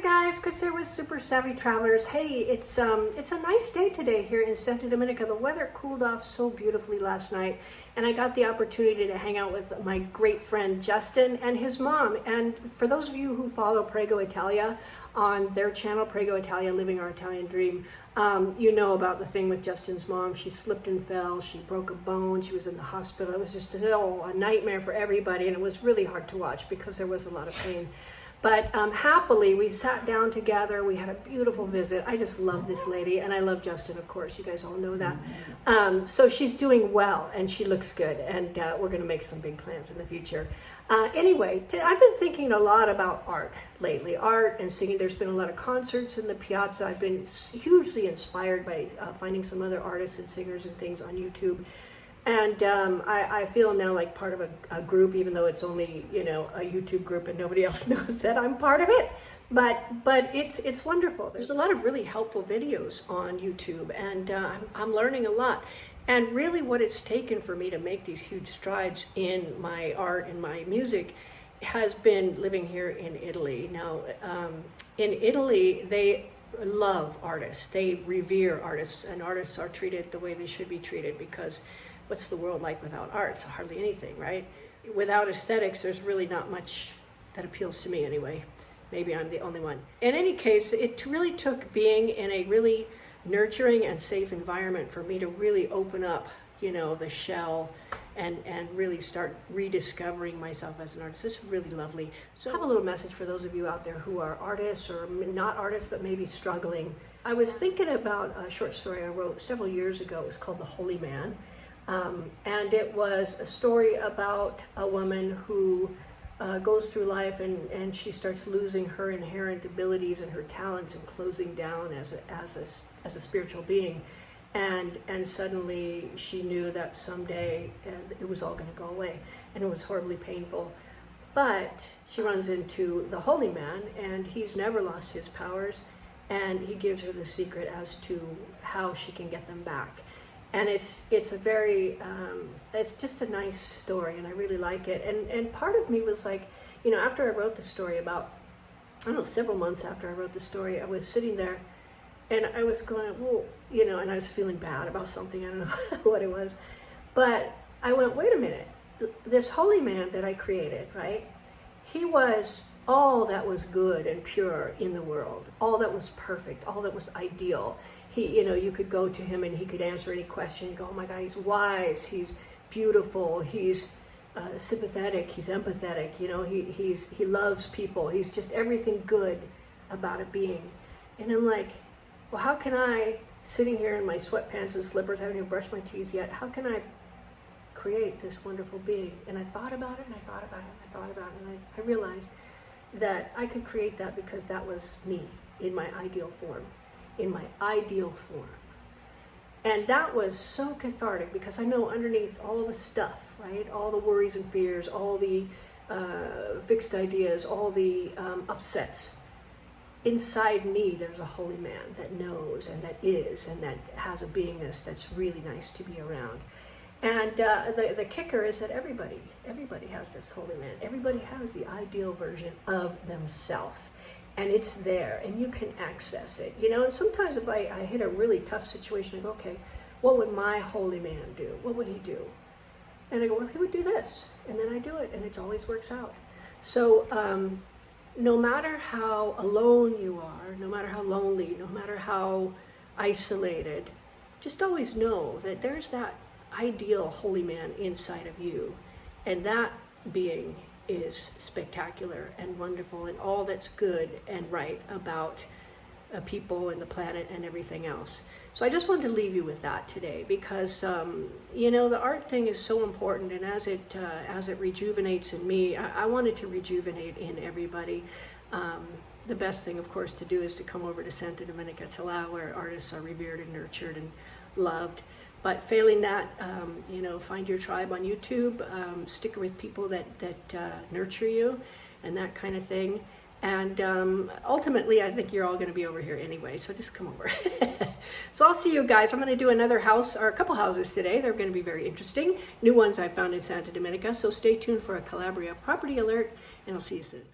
guys, Chris here with Super Savvy Travelers. Hey, it's a nice day today here in Santa Dominica. The weather cooled off so beautifully last night, and I got the opportunity to hang out with my great friend Justin and his mom. And for those of you who follow Prego Italia on their channel, Prego Italia, Living Our Italian Dream, you know about the thing with Justin's mom. She slipped and fell, she broke a bone, she was in the hospital. It was just a nightmare for everybody, and it was really hard to watch because there was a lot of pain. But happily, we sat down together. We had a beautiful visit. I just love this lady, and I love Justin, of course. You guys all know that. So she's doing well, and she looks good, and we're going to make some big plans in the future. Anyway, I've been thinking a lot about art lately, art and singing. There's been a lot of concerts in the piazza. I've been hugely inspired by finding some other artists and singers and things on YouTube. And I feel now like part of a group, even though it's only, you know, a YouTube group and nobody else knows that I'm part of it. But it's wonderful. There's a lot of really helpful videos on YouTube, and I'm learning a lot. And really what it's taken for me to make these huge strides in my art and my music has been living here in Italy. Now, in Italy, they love artists. They revere artists, and artists are treated the way they should be treated, because what's the world like without art? It's hardly anything, right? Without aesthetics, there's really not much that appeals to me anyway. Maybe I'm the only one. In any case, it really took being in a really nurturing and safe environment for me to really open up, you know, the shell and really start rediscovering myself as an artist. It's really lovely. So I have a little message for those of you out there who are artists or not artists, but maybe struggling. I was thinking about a short story I wrote several years ago. It was called The Holy Man. And it was a story about a woman who goes through life and she starts losing her inherent abilities and her talents and closing down as a spiritual being. And suddenly she knew that someday it was all going to go away, and it was horribly painful. But she runs into the Holy Man, and he's never lost his powers, and he gives her the secret as to how she can get them back. And it's a very, it's just a nice story, and I really like it. And part of me was like, you know, after I wrote the story, about, I don't know, several months after I wrote the story, I was sitting there and I was going, well, you know, and I was feeling bad about something. I don't know what it was. But I went, wait a minute, this holy man that I created, right? He was all that was good and pure in the world, all that was perfect, all that was ideal. He, you know, you could go to him and he could answer any question. You go, oh my God, he's wise, he's beautiful, he's sympathetic, he's empathetic, you know, he loves people, he's just everything good about a being. And I'm like, well, how can I, sitting here in my sweatpants and slippers, haven't even brushed my teeth yet, how can I create this wonderful being? And I thought about it, and I thought about it, and I thought about it, and I realized that I could create that because that was me in my ideal form. And that was so cathartic, because I know underneath all the stuff, right, all the worries and fears, all the fixed ideas, all the upsets, inside me there's a holy man that knows and that is and that has a beingness that's really nice to be around. And the kicker is that everybody has this holy man. Everybody has the ideal version of themselves. And it's there, and you can access it, you know. And sometimes if I hit a really tough situation, I go, okay, what would my holy man do? What would he do? And I go, well, he would do this. And then I do it, and it always works out. So no matter how alone you are, no matter how lonely, no matter how isolated, just always know that there's that ideal holy man inside of you. And that being is spectacular and wonderful, and all that's good and right about people and the planet and everything else. So I just wanted to leave you with that today, because you know, the art thing is so important, and as it rejuvenates in me, I wanted to rejuvenate in everybody. The best thing, of course, to do is to come over to Santa Dominica, where artists are revered and nurtured and loved. But failing that, you know, find your tribe on YouTube, stick with people that nurture you and that kind of thing. And ultimately, I think you're all going to be over here anyway, so just come over. So I'll see you guys. I'm going to do another house, or a couple houses today. They're going to be very interesting. New ones I found in Santa Dominica, so stay tuned for a Calabria property alert, and I'll see you soon.